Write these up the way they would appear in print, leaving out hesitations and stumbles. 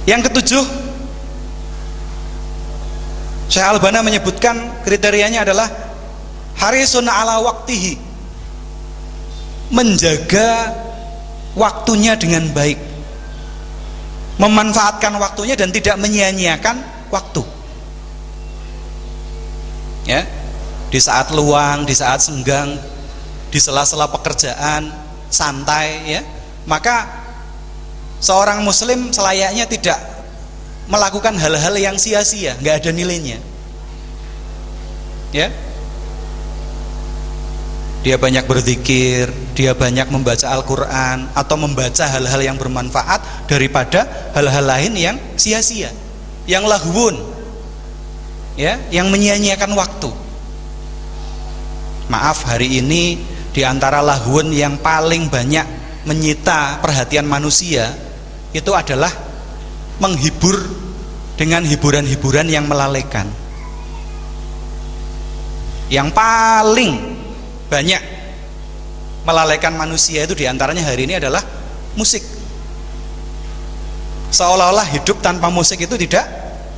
Yang ketujuh, Syekh Al-Albani menyebutkan kriterianya adalah harisun ala waktihi, menjaga waktunya dengan baik, memanfaatkan waktunya dan tidak menyia-nyiakan waktu. Ya, di saat luang, di saat senggang, di sela-sela pekerjaan santai, ya, maka seorang muslim selayaknya tidak melakukan hal-hal yang sia-sia, nggak ada nilainya. Ya, dia banyak berzikir, dia banyak membaca Al-Quran atau membaca hal-hal yang bermanfaat daripada hal-hal lain yang sia-sia, yang lahwun, ya, yang menyia-nyiakan waktu. Maaf, hari ini di antara lahwun yang paling banyak menyita perhatian manusia itu adalah menghibur dengan hiburan-hiburan yang melalaikan. Yang paling banyak melalaikan manusia itu diantaranya hari ini adalah musik. Seolah-olah hidup tanpa musik itu tidak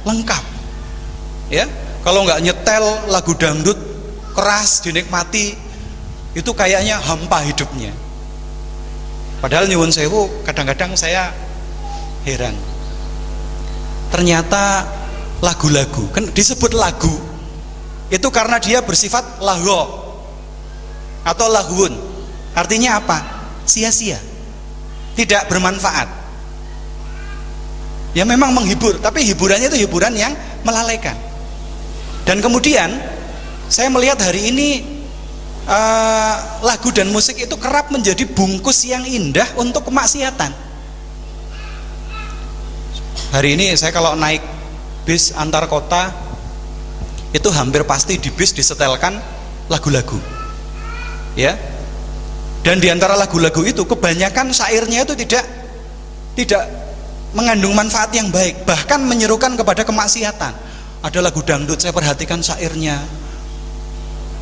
lengkap. Ya, kalau nggak nyetel lagu dangdut keras dinikmati, itu kayaknya hampa hidupnya. Padahal nyuwun sewu, kadang-kadang saya heran. Ternyata lagu-lagu, kan disebut lagu itu karena dia bersifat lahwo atau lahwun. Artinya apa? Sia-sia, tidak bermanfaat. Ya memang menghibur, tapi hiburannya itu hiburan yang melalaikan. Dan kemudian saya melihat hari ini lagu dan musik itu kerap menjadi bungkus yang indah untuk kemaksiatan. Hari ini saya kalau naik bis antar kota, itu hampir pasti di bis disetelkan lagu-lagu, ya. Dan di antara lagu-lagu itu kebanyakan syairnya itu tidak mengandung manfaat yang baik, bahkan menyerukan kepada kemaksiatan. Ada lagu dangdut, saya perhatikan syairnya,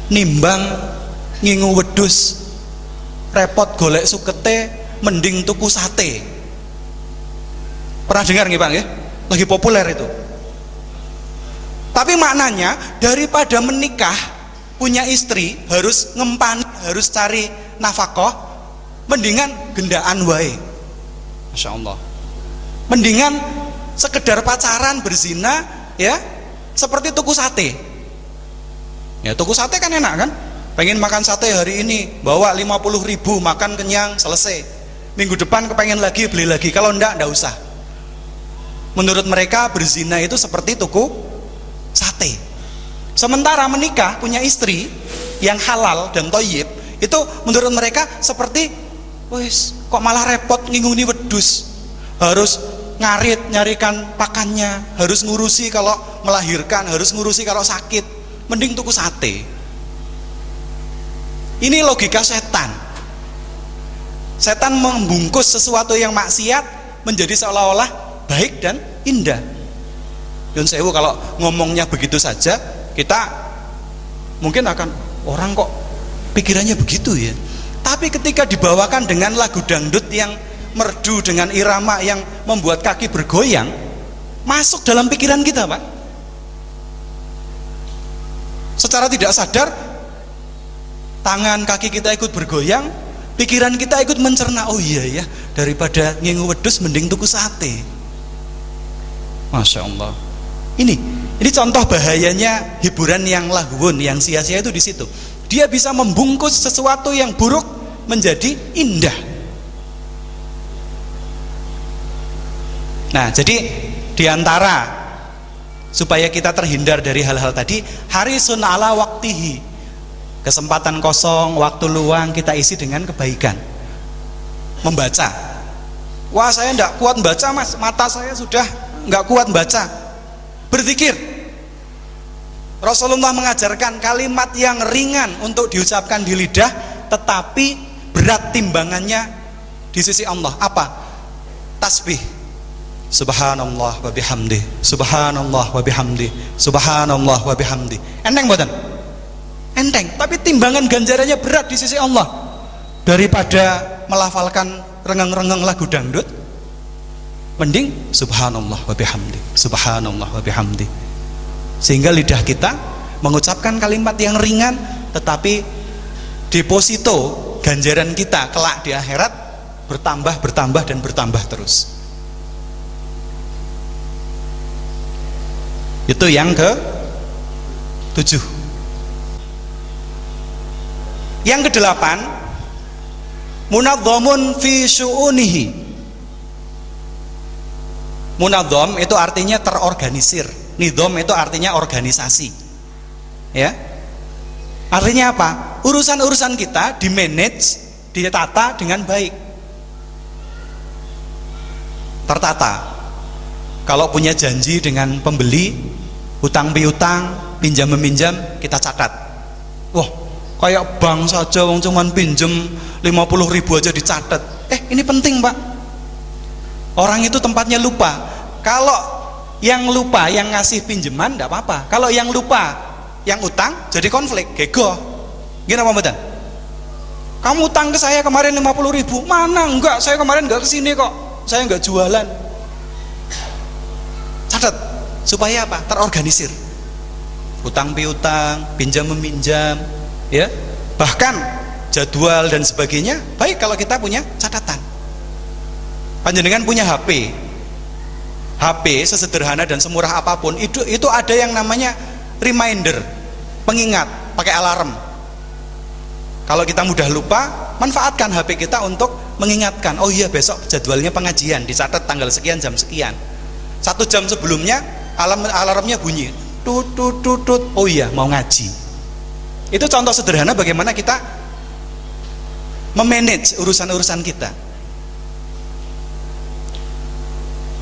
nimbang ngingu wedus, repot golek sukete, mending tuku sate. Pernah dengar nggih Pak nggih? Lagi populer itu. Tapi maknanya daripada menikah punya istri harus ngempan, harus cari nafkah, mendingan gendaan wae. Masya Allah. Mendingan sekedar pacaran berzina, ya, seperti tuku sate. Ya, tuku sate kan enak kan? Pengen makan sate hari ini, bawa 50.000, makan kenyang, selesai. Minggu depan kepengen lagi, beli lagi. Kalau enggak usah. Menurut mereka berzina itu seperti tuku sate. Sementara menikah punya istri yang halal dan thayyib, itu menurut mereka seperti, wis kok malah repot nginguni wedus, harus ngarit nyarikan pakannya, harus ngurusi kalau melahirkan, harus ngurusi kalau sakit, mending tuku sate. Ini logika setan. Setan membungkus sesuatu yang maksiat menjadi seolah-olah baik dan indah. Yun sewu, kalau ngomongnya begitu saja kita mungkin akan, orang kok pikirannya begitu ya. Tapi ketika dibawakan dengan lagu dangdut yang merdu dengan irama yang membuat kaki bergoyang, masuk dalam pikiran kita Pak. Secara tidak sadar tangan kaki kita ikut bergoyang, pikiran kita ikut mencerna, oh iya ya, daripada ngingu wedus mending tuku sate. Masya Allah. Ini contoh bahayanya hiburan yang lahwun, yang sia-sia itu di situ. Dia bisa membungkus sesuatu yang buruk menjadi indah. Nah, jadi diantara supaya kita terhindar dari hal-hal tadi, harisun ala waktihi, kesempatan kosong, waktu luang kita isi dengan kebaikan. Membaca. Wah, saya enggak kuat baca Mas, mata saya sudah nggak kuat baca. Berzikir. Rasulullah mengajarkan kalimat yang ringan untuk diucapkan di lidah, tetapi berat timbangannya di sisi Allah. Apa? Tasbih. Subhanallah wa bihamdi, subhanallah wa bihamdi, subhanallah wa bihamdi. Enteng mboten? Enteng, tapi timbangan ganjarannya berat di sisi Allah daripada melafalkan rengeng-rengeng lagu dangdut. mending subhanallah wa bihamdi, subhanallah wa bihamdi. Sehingga lidah kita mengucapkan kalimat yang ringan, tetapi deposito ganjaran kita kelak di akhirat bertambah dan bertambah terus. Itu yang ke-7. Yang ke-8, munadzamun fi syu'unihi. Munadzam itu artinya terorganisir. Nizam itu artinya organisasi. Ya. Artinya apa? Urusan-urusan kita di-manage, ditata dengan baik. Tertata. Kalau punya janji dengan pembeli, hutang piutang, pinjam meminjam, kita catat. Wah, kayak bank saja wong cuman pinjam 50.000 aja dicatat. Ini penting, Pak. Orang itu tempatnya lupa. Kalau yang lupa yang ngasih pinjaman enggak apa-apa. Kalau yang lupa yang utang jadi konflik, gego. Gini apa mboten? Kamu utang ke saya kemarin 50.000. Mana? Enggak, saya kemarin enggak kesini kok. Saya enggak jualan. Catat supaya apa? Terorganisir. Utang piutang, pinjam meminjam, ya. Bahkan jadwal dan sebagainya baik kalau kita punya catatan. Panjenengan punya HP sesederhana dan semurah apapun itu ada yang namanya reminder, pengingat, pakai alarm. Kalau kita mudah lupa, manfaatkan HP kita untuk mengingatkan. Oh iya, besok jadwalnya pengajian, dicatat tanggal sekian jam sekian. 1 jam sebelumnya alarmnya bunyi, tut tut tut tut. Oh iya, mau ngaji. Itu contoh sederhana bagaimana kita memanage urusan-urusan kita.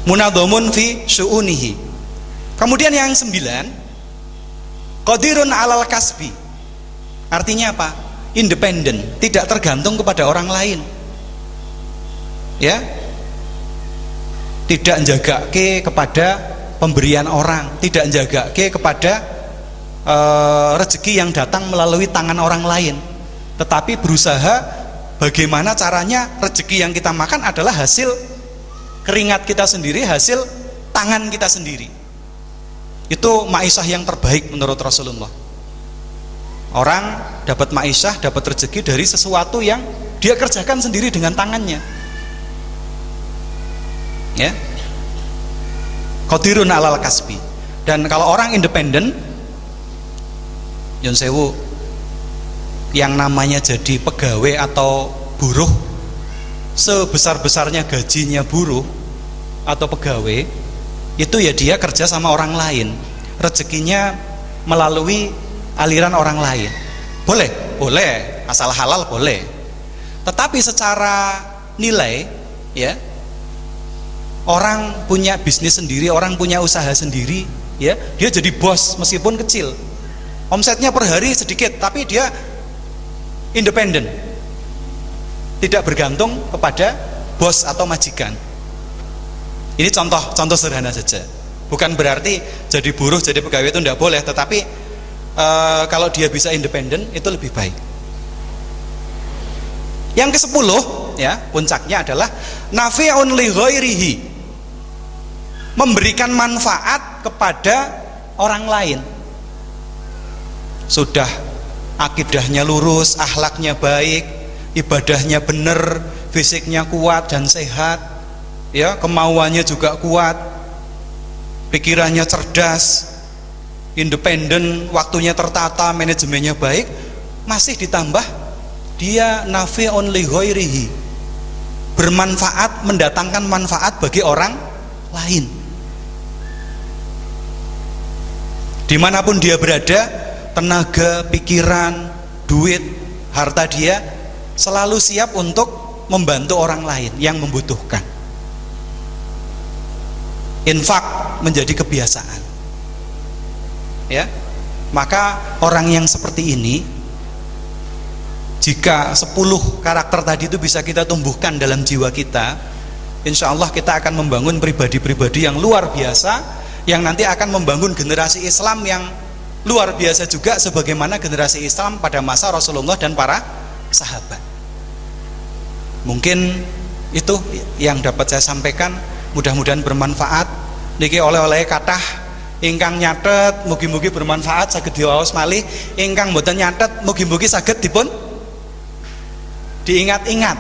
Munadzamun fi syu'unihi. Kemudian yang 9, qadirun 'alal kasbi. Artinya apa? Independen, tidak tergantung kepada orang lain. Ya. Tidak menjagake kepada pemberian orang, tidak menjagake kepada rezeki yang datang melalui tangan orang lain. Tetapi berusaha bagaimana caranya rezeki yang kita makan adalah hasil keringat kita sendiri, hasil tangan kita sendiri. Itu ma'isyah yang terbaik menurut Rasulullah. Orang dapat ma'isyah, dapat rezeki dari sesuatu yang dia kerjakan sendiri dengan tangannya. Ya. Qadirun 'alal kasbi. Dan kalau orang independen, Yun sewu, yang namanya jadi pegawai atau buruh, sebesar-besarnya gajinya buruh atau pegawai, itu ya dia kerja sama orang lain, rezekinya melalui aliran orang lain. Boleh, asal halal boleh. Tetapi secara nilai, ya, orang punya bisnis sendiri, orang punya usaha sendiri, ya, dia jadi bos meskipun kecil. Omsetnya per hari sedikit, tapi dia independen. Tidak bergantung kepada bos atau majikan. Ini contoh sederhana saja. Bukan berarti jadi buruh, jadi pegawai itu tidak boleh, tetapi kalau dia bisa independen itu lebih baik. Yang ke-10, ya, puncaknya adalah nafi'un li ghairihi. Memberikan manfaat kepada orang lain. Sudah akidahnya lurus, akhlaknya baik, ibadahnya benar, fisiknya kuat dan sehat, ya, kemauannya juga kuat, pikirannya cerdas, independen, waktunya tertata, manajemennya baik, masih ditambah dia nafi'un li ghairihi, bermanfaat, mendatangkan manfaat bagi orang lain. Dimanapun dia berada, tenaga, pikiran, duit, harta dia selalu siap untuk membantu orang lain yang membutuhkan. Infak menjadi kebiasaan, ya. Maka orang yang seperti ini, jika 10 karakter tadi itu bisa kita tumbuhkan dalam jiwa kita, insya Allah kita akan membangun pribadi-pribadi yang luar biasa, yang nanti akan membangun generasi Islam yang luar biasa juga, sebagaimana generasi Islam pada masa Rasulullah dan para sahabat. Mungkin itu yang dapat saya sampaikan. Mudah-mudahan bermanfaat. Niki oleh-oleh kathah ingkang nyatet mugi-mugi bermanfaat saged diwaos malih, ingkang mboten nyatet mugi-mugi saged dipun diingat-ingat.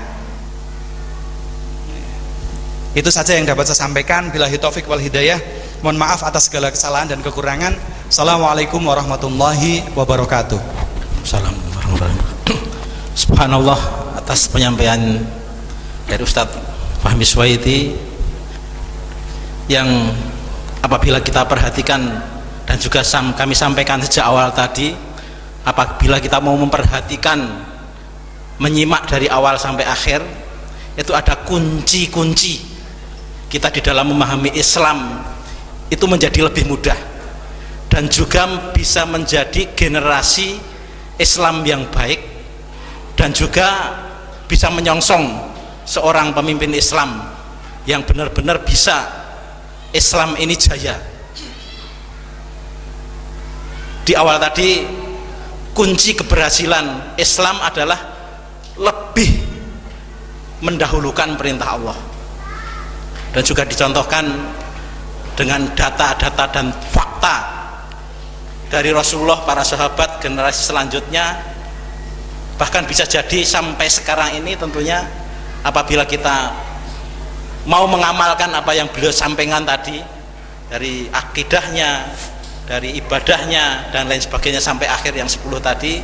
Itu saja yang dapat saya sampaikan. Billahi taufik wal hidayah. Mohon maaf atas segala kesalahan dan kekurangan. Assalamualaikum warahmatullahi wabarakatuh. Assalamualaikum warahmatullahi wabarakatuh. Subhanallah atas penyampaian dari Ustadz Fahmi Suwaidi yang apabila kita perhatikan dan juga kami sampaikan sejak awal tadi, apabila kita mau memperhatikan, menyimak dari awal sampai akhir, itu ada kunci-kunci kita di dalam memahami Islam itu menjadi lebih mudah dan juga bisa menjadi generasi Islam yang baik dan juga bisa menyongsong seorang pemimpin Islam yang benar-benar bisa Islam ini jaya. Di awal tadi kunci keberhasilan Islam adalah lebih mendahulukan perintah Allah, dan juga dicontohkan dengan data-data dan fakta dari Rasulullah, para sahabat, generasi selanjutnya, bahkan bisa jadi sampai sekarang ini. Tentunya apabila kita mau mengamalkan apa yang beliau sampaikan tadi, dari akidahnya, dari ibadahnya dan lain sebagainya sampai akhir yang 10 tadi,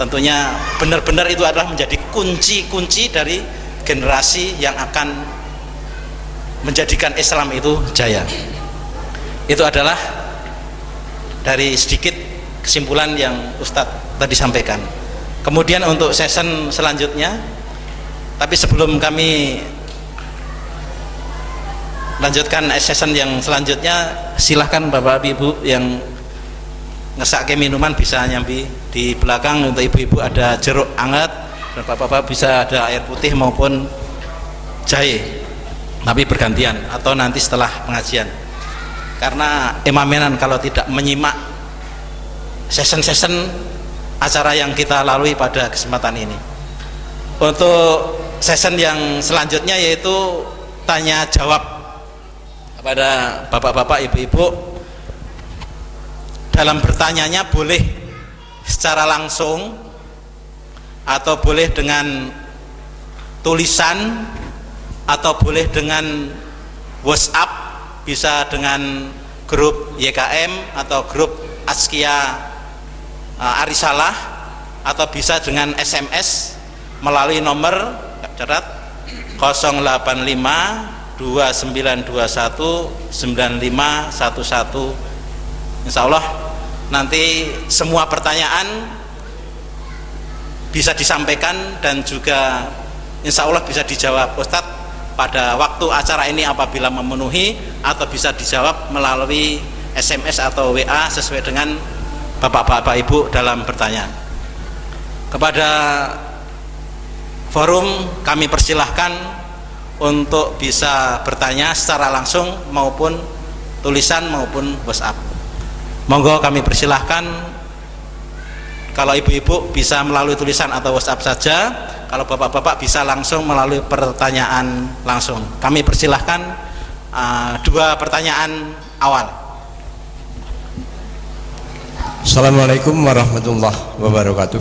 tentunya benar-benar itu adalah menjadi kunci-kunci dari generasi yang akan menjadikan Islam itu jaya. Itu adalah dari sedikit kesimpulan yang Ustadz tadi sampaikan. Kemudian untuk session selanjutnya, tapi sebelum kami lanjutkan session yang selanjutnya, silahkan Bapak Ibu yang ngesake minuman bisa nyambi di belakang. Untuk ibu-ibu ada jeruk anget, dan bapak-bapak bisa ada air putih maupun jahe, tapi bergantian atau nanti setelah pengajian, karena emamenan kalau tidak menyimak session-session acara yang kita lalui pada kesempatan ini. Untuk session yang selanjutnya yaitu tanya jawab kepada bapak-bapak, ibu-ibu. Dalam bertanyanya boleh secara langsung atau boleh dengan tulisan atau boleh dengan WhatsApp, bisa dengan grup YKM atau grup Askia Arisalah, atau bisa dengan SMS melalui nomor catat 085 2921 9511. Insya Allah nanti semua pertanyaan bisa disampaikan dan juga insya Allah bisa dijawab Ustadz pada waktu acara ini apabila memenuhi, atau bisa dijawab melalui SMS atau WA sesuai dengan bapak-bapak ibu dalam bertanya. Kepada forum kami persilahkan untuk bisa bertanya secara langsung maupun tulisan maupun WhatsApp. Monggo kami persilahkan. Kalau ibu-ibu bisa melalui tulisan atau WhatsApp saja, kalau bapak-bapak bisa langsung melalui pertanyaan langsung. Kami persilahkan 2 pertanyaan awal. Assalamualaikum warahmatullahi wabarakatuh.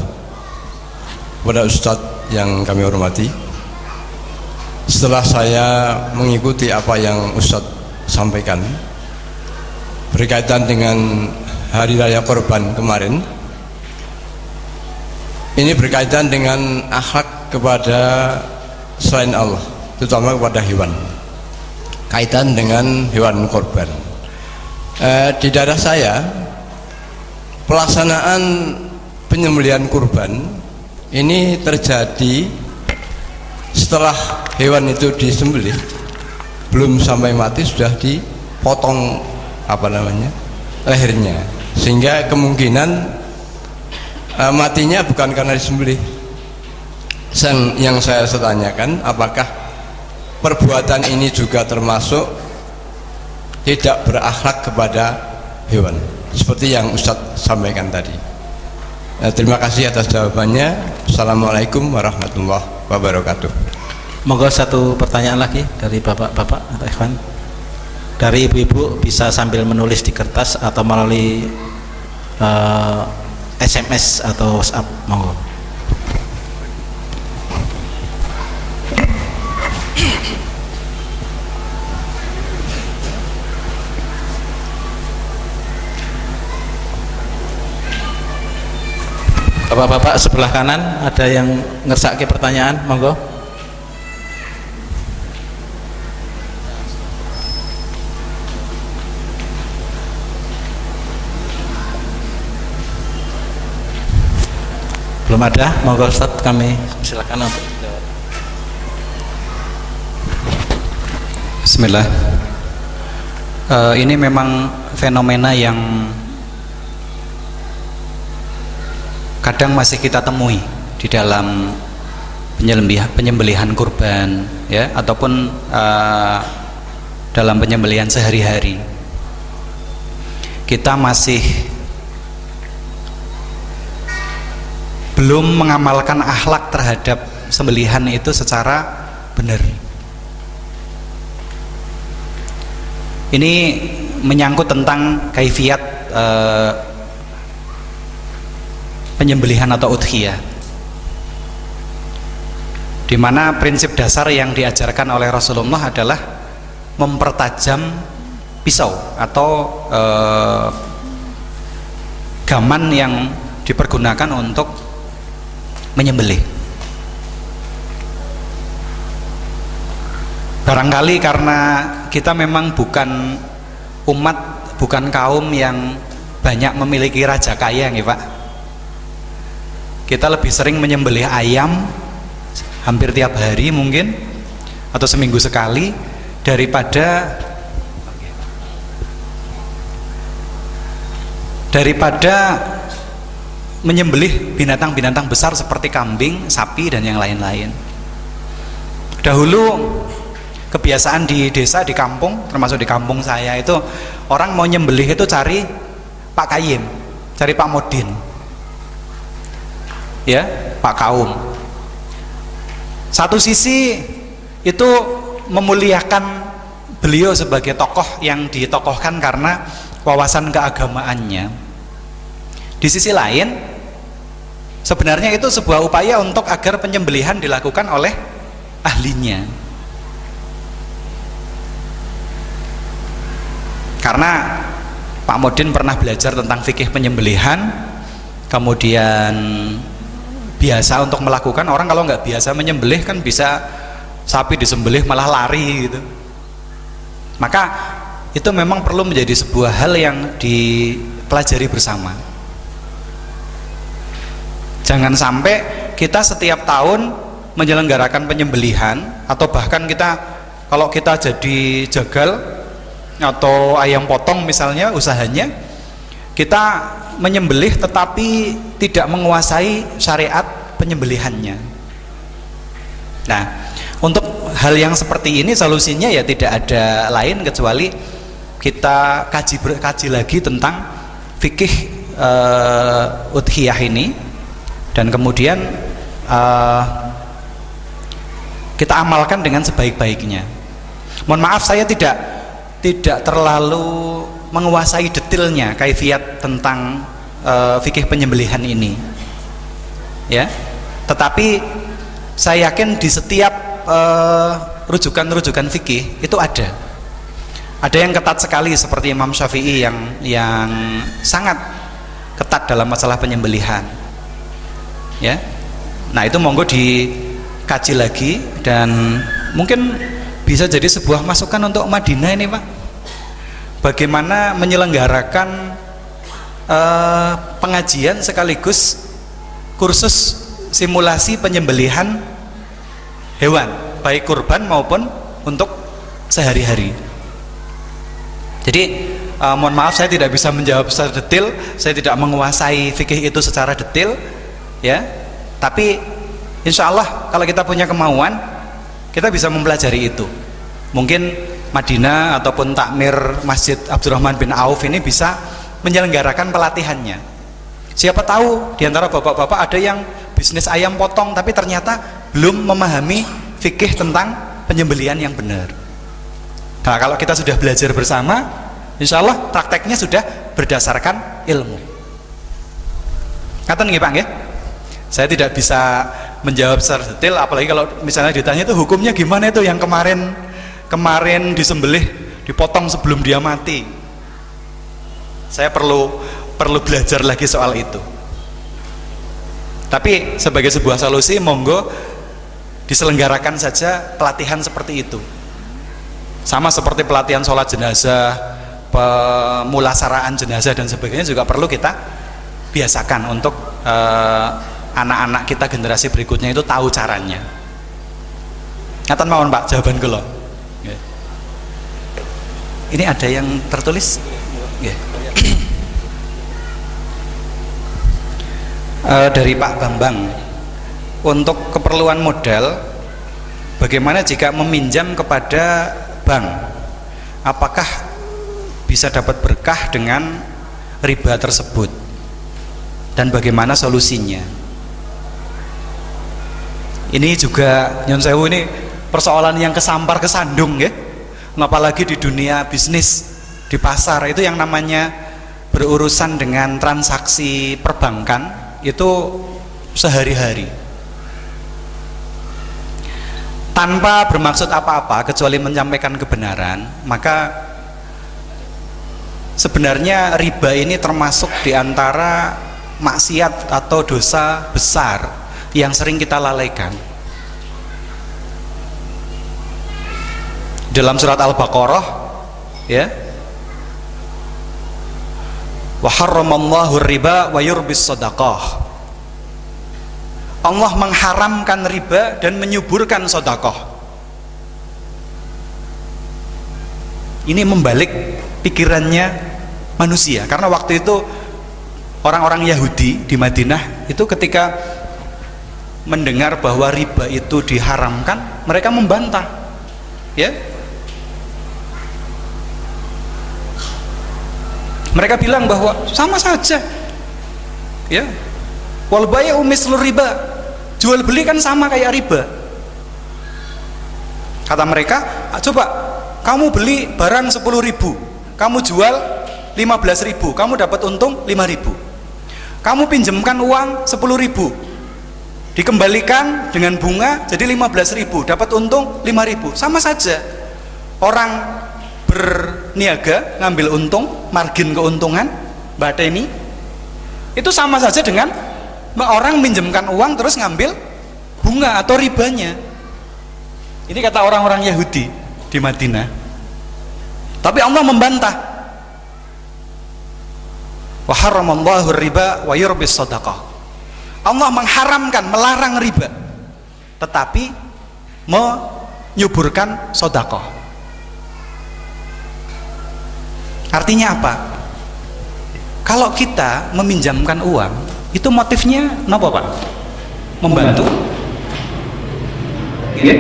Kepada Ustadz yang kami hormati, setelah saya mengikuti apa yang Ustadz sampaikan berkaitan dengan Hari Raya Kurban kemarin, ini berkaitan dengan akhlak kepada selain Allah, terutama kepada hewan, kaitan dengan hewan kurban. Di daerah saya pelaksanaan penyembelihan kurban ini terjadi setelah hewan itu disembelih, belum sampai mati sudah dipotong lehernya, sehingga kemungkinan matinya bukan karena disembelih. Yang saya tanyakan, apakah perbuatan ini juga termasuk tidak berakhlak kepada hewan seperti yang Ustadz sampaikan tadi? Terima kasih atas jawabannya. Assalamualaikum warahmatullahi wabarakatuh. Monggo satu pertanyaan lagi dari bapak-bapak atau ikhwan. Dari ibu-ibu bisa sambil menulis di kertas atau melalui SMS atau WhatsApp. Monggo. Bapak-bapak sebelah kanan ada yang ngersake pertanyaan, monggo. Belum ada, monggo Ustaz, kami silakan untuk jawab. Bismillah. Ini memang fenomena yang kadang masih kita temui di dalam penyembelihan kurban, ya, ataupun dalam penyembelihan sehari-hari. Kita masih belum mengamalkan akhlak terhadap sembelihan itu secara benar. Ini menyangkut tentang kaifiat penyembelihan atau udhiyah, di mana prinsip dasar yang diajarkan oleh Rasulullah adalah mempertajam pisau atau gaman yang dipergunakan untuk menyembelih. Barangkali karena kita memang bukan umat, bukan kaum yang banyak memiliki raja kaya, nih Pak. Kita lebih sering menyembelih ayam hampir tiap hari mungkin, atau seminggu sekali, daripada menyembelih binatang-binatang besar seperti kambing, sapi, dan yang lain-lain. Dahulu kebiasaan di desa, di kampung, termasuk di kampung saya itu, orang mau nyembelih itu cari Pak Kayim, cari Pak Modin, ya, Pak Kaum. Satu sisi itu memuliakan beliau sebagai tokoh yang ditokohkan karena wawasan keagamaannya. Di sisi lain, sebenarnya itu sebuah upaya untuk agar penyembelihan dilakukan oleh ahlinya. Karena Pak Modin pernah belajar tentang fikih penyembelihan, kemudian biasa untuk melakukan. Orang kalau nggak biasa menyembelih kan bisa sapi disembelih malah lari gitu. Maka itu memang perlu menjadi sebuah hal yang dipelajari bersama. Jangan sampai kita setiap tahun menyelenggarakan penyembelihan, atau bahkan kita, kalau kita jadi jagal atau ayam potong misalnya usahanya, kita menyembelih tetapi tidak menguasai syariat penyembelihannya. Nah, untuk hal yang seperti ini solusinya ya tidak ada lain kecuali kita kaji lagi tentang fikih udhiyah ini, dan kemudian kita amalkan dengan sebaik-baiknya. Mohon maaf, saya tidak terlalu menguasai detailnya kaifiat tentang fikih penyembelihan ini, ya. Tetapi saya yakin di setiap rujukan-rujukan fikih itu ada yang ketat sekali, seperti Imam Syafi'i yang sangat ketat dalam masalah penyembelihan, ya. Nah, itu monggo dikaji lagi, dan mungkin bisa jadi sebuah masukan untuk Madinah ini, Pak. Bagaimana menyelenggarakan pengajian sekaligus kursus simulasi penyembelihan hewan, baik kurban maupun untuk sehari-hari. Jadi mohon maaf, saya tidak bisa menjawab secara detail, saya tidak menguasai fikih itu secara detail, ya. Tapi insya Allah kalau kita punya kemauan, kita bisa mempelajari itu. Mungkin Madinah ataupun takmir Masjid Abdurrahman bin Auf ini bisa menyelenggarakan pelatihannya. Siapa tahu di antara bapak-bapak ada yang bisnis ayam potong tapi ternyata belum memahami fikih tentang penyembelihan yang benar. Nah, kalau kita sudah belajar bersama, insya Allah prakteknya sudah berdasarkan ilmu. Ngaten nggih Pak nggih? Saya tidak bisa menjawab secara detail, apalagi kalau misalnya ditanya itu hukumnya gimana itu yang kemarin disembelih, dipotong sebelum dia mati. Saya perlu belajar lagi soal itu. Tapi sebagai sebuah solusi, monggo diselenggarakan saja pelatihan seperti itu. Sama seperti pelatihan sholat jenazah, pemulasaraan jenazah dan sebagainya juga perlu kita biasakan untuk anak-anak kita generasi berikutnya itu tahu caranya. Ngaten mawon Pak jawaban kula. Ini ada yang tertulis? Dari Pak Bambang, untuk keperluan modal, bagaimana jika meminjam kepada bank, apakah bisa dapat berkah dengan riba tersebut, dan bagaimana solusinya? Ini juga nyon sewu, ini persoalan yang kesampar kesandung ya, apalagi di dunia bisnis, di pasar itu yang namanya berurusan dengan transaksi perbankan itu sehari-hari. Tanpa bermaksud apa-apa kecuali menyampaikan kebenaran, maka sebenarnya riba ini termasuk di antara maksiat atau dosa besar yang sering kita lalaikan. Dalam surat Al-Baqarah ya, wa harramallahu riba wa yurbis shadaqah. Allah mengharamkan riba dan menyuburkan sedekah. Ini membalik pikirannya manusia, karena waktu itu orang-orang Yahudi di Madinah itu ketika mendengar bahwa riba itu diharamkan, mereka membantah ya. Mereka bilang bahwa sama saja ya, wal bai'u mislu riba, jual beli kan sama kayak riba. Kata mereka, coba kamu beli barang 10.000, kamu jual 15.000, kamu dapat untung 5.000. Kamu pinjamkan uang 10.000, dikembalikan dengan bunga jadi 15.000, dapat untung 5.000. Sama saja, orang berniaga ngambil untung, margin keuntungan ini itu sama saja dengan orang minjemkan uang terus ngambil bunga atau ribanya. Ini kata orang-orang Yahudi di Madinah. Tapi Allah membantah. Wa haramallahu riba wa yurbis shadaqah. Allah mengharamkan, melarang riba, tetapi menyuburkan sedekah. Artinya apa? Kalau kita meminjamkan uang, itu motifnya apa Pak? Membantu? Iya?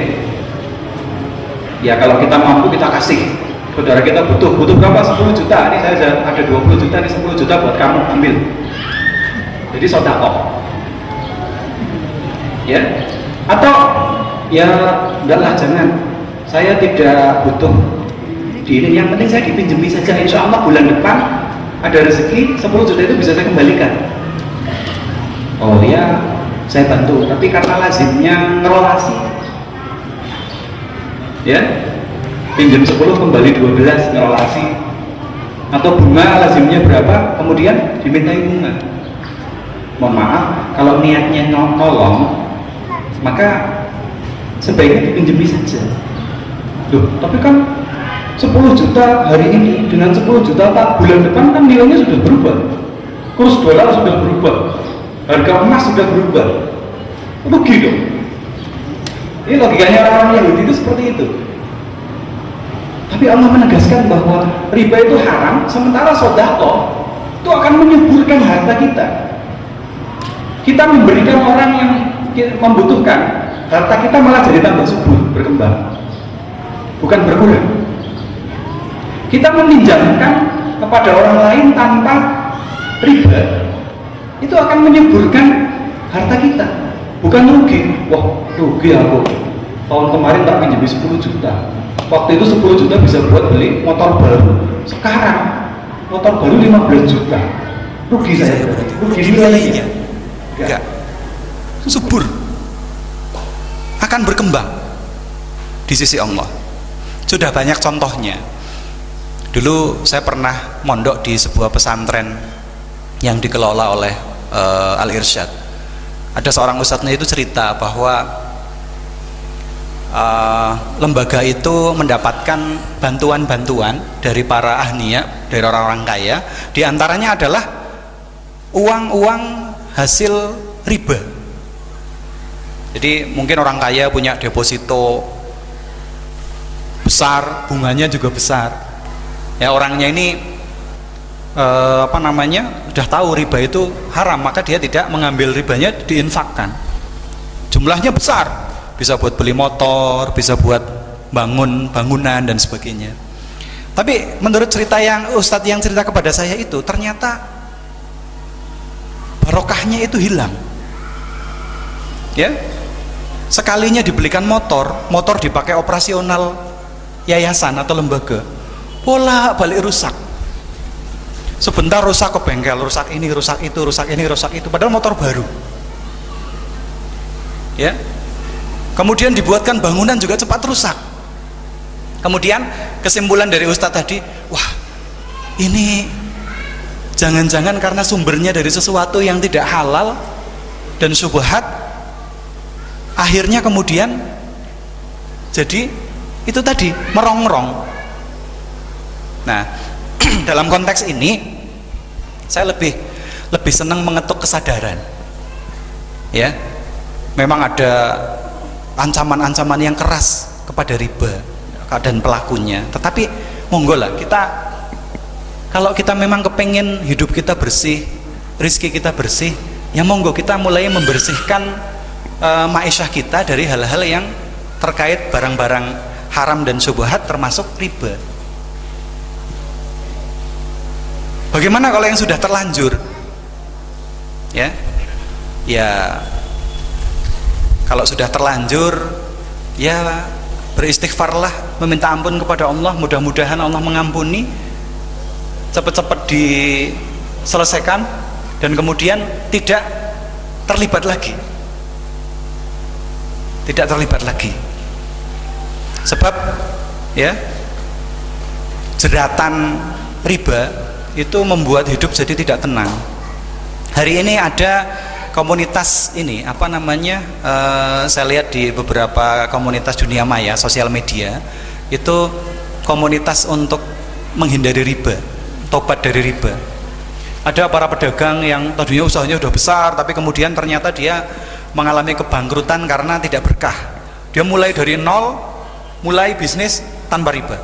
Ya kalau kita mampu kita kasih. Saudara kita butuh berapa? 10 juta. Ini saya ada 20 juta, ini 10 juta buat kamu, ambil. Jadi sedekah. Ya? Atau ya udahlah, jangan. Saya tidak butuh ini, yang penting saya dipinjemi saja, insya Allah bulan depan ada rezeki 10 juta itu bisa saya kembalikan. Oh ya, saya bantu, tapi karena lazimnya ngerolasi ya, pinjam 10 kembali 12 ngerolasi, atau bunga lazimnya berapa kemudian dimintai bunga. Mohon maaf, kalau niatnya nolong maka sebaiknya dipinjemi saja. Loh, tapi kan 10 juta hari ini dengan 10 juta Pak, bulan depan kan nilainya sudah berubah, kurs dolar sudah berubah, harga emas sudah berubah, rugi dong. Ini logikanya orang-orang Yahudi itu seperti itu. Tapi Allah menegaskan bahwa riba itu haram, sementara sedekah itu akan menyuburkan harta kita. Kita memberikan orang yang membutuhkan, harta kita malah jadi tambah subur, berkembang, bukan berkurang. Kita meminjamkan kepada orang lain tanpa riba, itu akan menyuburkan harta kita, bukan rugi. Wah, rugi aku, tahun kemarin tak pinjami 10 juta. Waktu itu 10 juta bisa buat beli motor baru. Sekarang motor baru 15 juta. Rugi saya berarti. Rugi nilainya. Enggak. Subur. Akan berkembang di sisi Allah. Sudah banyak contohnya. Dulu saya pernah mondok di sebuah pesantren yang dikelola oleh Al-Irsyad. Ada seorang ustadznya itu cerita bahwa lembaga itu mendapatkan bantuan-bantuan dari para ahniya, dari orang-orang kaya. Di antaranya adalah uang-uang hasil riba. Jadi mungkin orang kaya punya deposito besar, bunganya juga besar. Ya, orangnya ini sudah tahu riba itu haram, maka dia tidak mengambil ribanya, diinfakkan. Jumlahnya besar, bisa buat beli motor, bisa buat bangun bangunan dan sebagainya. Tapi menurut cerita yang ustadz yang cerita kepada saya itu, ternyata barokahnya itu hilang. Ya, sekalinya dibelikan motor dipakai operasional yayasan atau lembaga, pola balik rusak. Sebentar rusak ke bengkel, rusak ini, rusak itu, rusak ini, rusak itu, padahal motor baru. Ya. Kemudian dibuatkan bangunan juga cepat rusak. Kemudian kesimpulan dari ustadz tadi, wah, ini jangan-jangan karena sumbernya dari sesuatu yang tidak halal dan syubhat, akhirnya kemudian jadi itu tadi merongrong. Nah, dalam konteks ini saya lebih senang mengetuk kesadaran. Ya, memang ada ancaman-ancaman yang keras kepada riba dan pelakunya. Tetapi monggo lah kita, kalau kita memang kepengen hidup kita bersih, rizki kita bersih, ya monggo kita mulai membersihkan ma'isyah kita dari hal-hal yang terkait barang-barang haram dan syubhat, termasuk riba. Bagaimana kalau yang sudah terlanjur? Ya, kalau sudah terlanjur, ya beristighfarlah, meminta ampun kepada Allah. Mudah-mudahan Allah mengampuni, cepat-cepat diselesaikan, dan kemudian tidak terlibat lagi. Tidak terlibat lagi. Sebab ya, jeratan riba itu membuat hidup jadi tidak tenang. Hari ini ada komunitas ini, saya lihat di beberapa komunitas dunia maya, sosial media, itu komunitas untuk menghindari riba, tobat dari riba. Ada para pedagang yang tadinya usahanya sudah besar, tapi kemudian ternyata dia mengalami kebangkrutan karena tidak berkah. Dia mulai dari nol, mulai bisnis tanpa riba.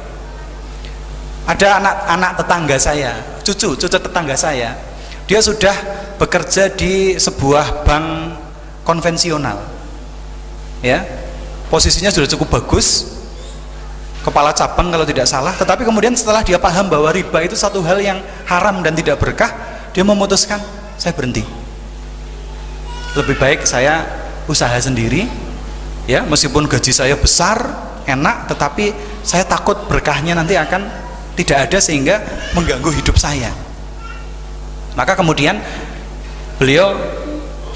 Ada anak tetangga saya, cucu tetangga saya, dia sudah bekerja di sebuah bank konvensional, ya, posisinya sudah cukup bagus, kepala cabang kalau tidak salah. Tetapi kemudian setelah dia paham bahwa riba itu satu hal yang haram dan tidak berkah, dia memutuskan, saya berhenti, lebih baik saya usaha sendiri, ya, meskipun gaji saya besar, enak, tetapi saya takut berkahnya nanti akan tidak ada sehingga mengganggu hidup saya. Maka kemudian beliau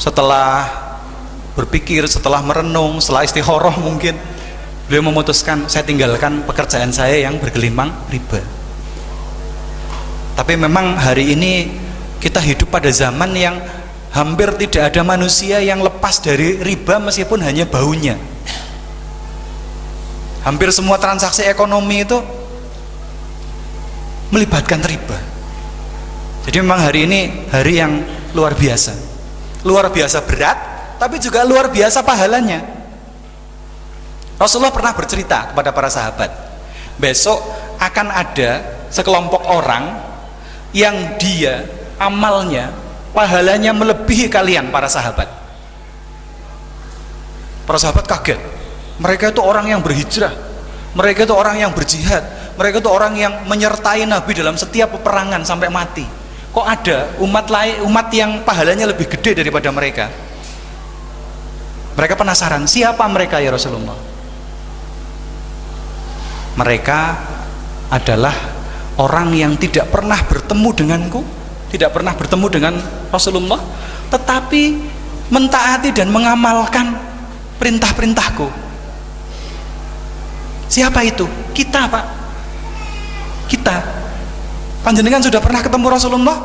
setelah berpikir, setelah merenung, setelah istikharah mungkin, beliau memutuskan, saya tinggalkan pekerjaan saya yang bergelimang riba. Tapi memang hari ini kita hidup pada zaman yang hampir tidak ada manusia yang lepas dari riba meskipun hanya baunya. Hampir semua transaksi ekonomi itu melibatkan riba. Jadi memang hari ini hari yang luar biasa berat, tapi juga luar biasa pahalanya. Rasulullah pernah bercerita kepada para sahabat, besok akan ada sekelompok orang yang dia amalnya, pahalanya melebihi kalian para sahabat. Para sahabat kaget, mereka itu orang yang berhijrah, mereka itu orang yang berjihad, mereka itu orang yang menyertai Nabi dalam setiap peperangan sampai mati. Kok ada umat yang pahalanya lebih gede daripada mereka? Mereka penasaran, siapa mereka ya Rasulullah? mereka adalah orang yang tidak pernah bertemu denganku, tidak pernah bertemu dengan Rasulullah, tetapi mentaati dan mengamalkan perintah-perintahku. Siapa itu? Kita, Pak. Kita. Panjenengan sudah pernah ketemu Rasulullah?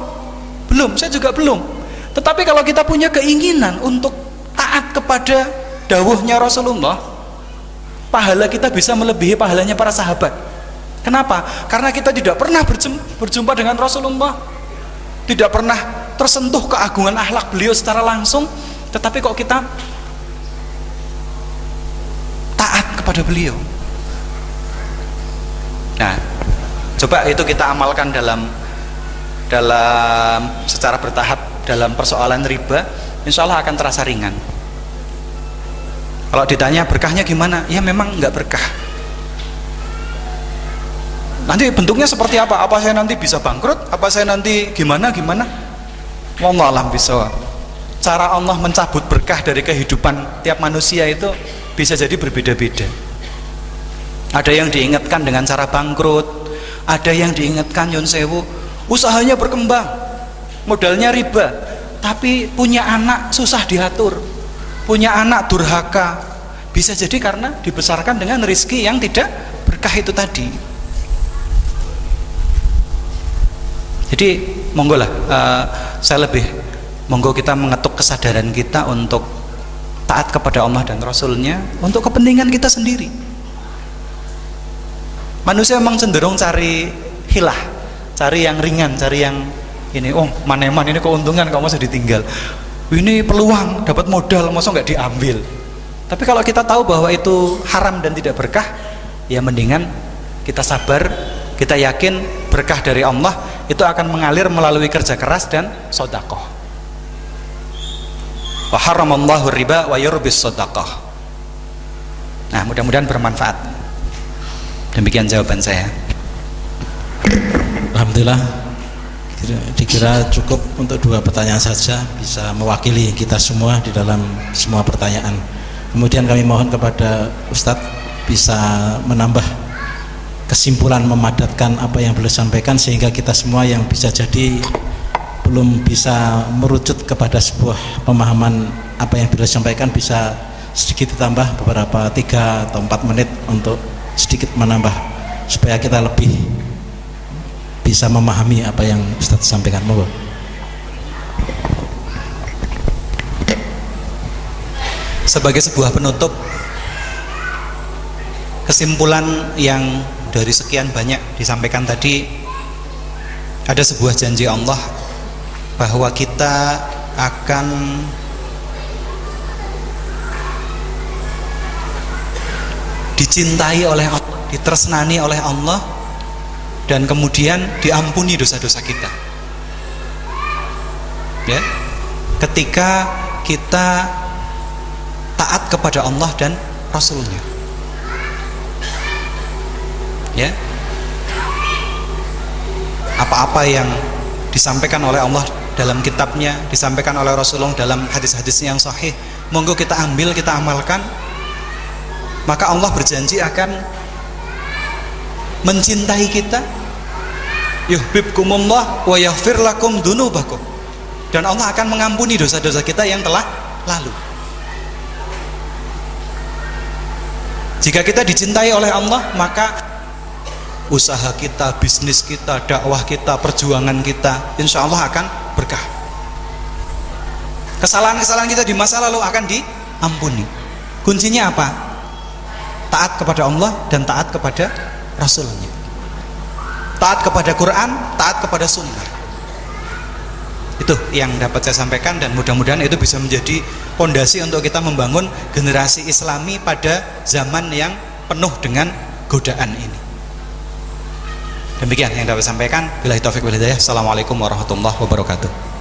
Belum, saya juga belum. Tetapi kalau kita punya keinginan untuk taat kepada dawuhnya Rasulullah, pahala kita bisa melebihi pahalanya para sahabat. Kenapa? Karena kita tidak pernah berjumpa dengan Rasulullah, tidak pernah tersentuh keagungan akhlak beliau secara langsung, tetapi kok kita taat kepada beliau. Nah, coba itu kita amalkan dalam secara bertahap dalam persoalan riba, insya Allah akan terasa ringan. Kalau ditanya berkahnya gimana, ya memang nggak berkah. Nanti bentuknya seperti apa? Apa saya nanti bisa bangkrut? Apa saya nanti gimana? Wallahu a'lam bishawab. Cara Allah mencabut berkah dari kehidupan tiap manusia itu bisa jadi berbeda-beda. Ada yang diingatkan dengan cara bangkrut, ada yang diingatkan nyun sewu, usahanya berkembang, modalnya riba, tapi punya anak susah diatur, punya anak durhaka, bisa jadi karena dibesarkan dengan rizki yang tidak berkah itu tadi. Jadi monggo lah, saya lebih monggo kita mengetuk kesadaran kita untuk taat kepada Allah dan Rasulnya untuk kepentingan kita sendiri. Manusia memang cenderung cari hilah, cari yang ringan, cari yang ini, oh maneman ini keuntungan kamu masa ditinggal, ini peluang dapat modal masa nggak diambil. Tapi kalau kita tahu bahwa itu haram dan tidak berkah, ya mendingan kita sabar, kita yakin berkah dari Allah itu akan mengalir melalui kerja keras dan sedekah. Wa haramallahu riba wa yurbis sedekah. Nah, mudah-mudahan bermanfaat. Demikian jawaban saya. Alhamdulillah, dikira cukup untuk 2 pertanyaan saja bisa mewakili kita semua di dalam semua pertanyaan. Kemudian kami mohon kepada Ustadz bisa menambah kesimpulan, memadatkan apa yang beliau sampaikan sehingga kita semua yang bisa jadi belum bisa merucut kepada sebuah pemahaman apa yang beliau sampaikan bisa sedikit ditambah beberapa 3 atau 4 menit untuk sedikit menambah supaya kita lebih bisa memahami apa yang Ustadz sampaikan. Monggo. Sebagai sebuah penutup, kesimpulan yang dari sekian banyak disampaikan tadi, ada sebuah janji Allah bahwa kita akan dicintai oleh Allah, ditresnani oleh Allah, dan kemudian diampuni dosa-dosa kita. Ya, ketika kita taat kepada Allah dan Rasulnya. Ya, apa-apa yang disampaikan oleh Allah dalam kitabnya, disampaikan oleh Rasulullah dalam hadis-hadisnya yang sahih, monggo kita ambil, kita amalkan. Maka Allah berjanji akan mencintai kita, yuhibbukumullah wa yaghfir lakum dzunubakum, dan Allah akan mengampuni dosa-dosa kita yang telah lalu. Jika kita dicintai oleh Allah, maka usaha kita, bisnis kita, dakwah kita, perjuangan kita, insya Allah akan berkah. Kesalahan-kesalahan kita di masa lalu akan diampuni. Kuncinya apa? Taat kepada Allah dan taat kepada Rasulnya, taat kepada Quran, taat kepada Sunnah. Itu yang dapat saya sampaikan, dan mudah-mudahan itu bisa menjadi fondasi untuk kita membangun generasi Islami pada zaman yang penuh dengan godaan ini. Demikian yang dapat saya sampaikan. Billahi taufiq wal hidayah. Assalamualaikum warahmatullahi wabarakatuh.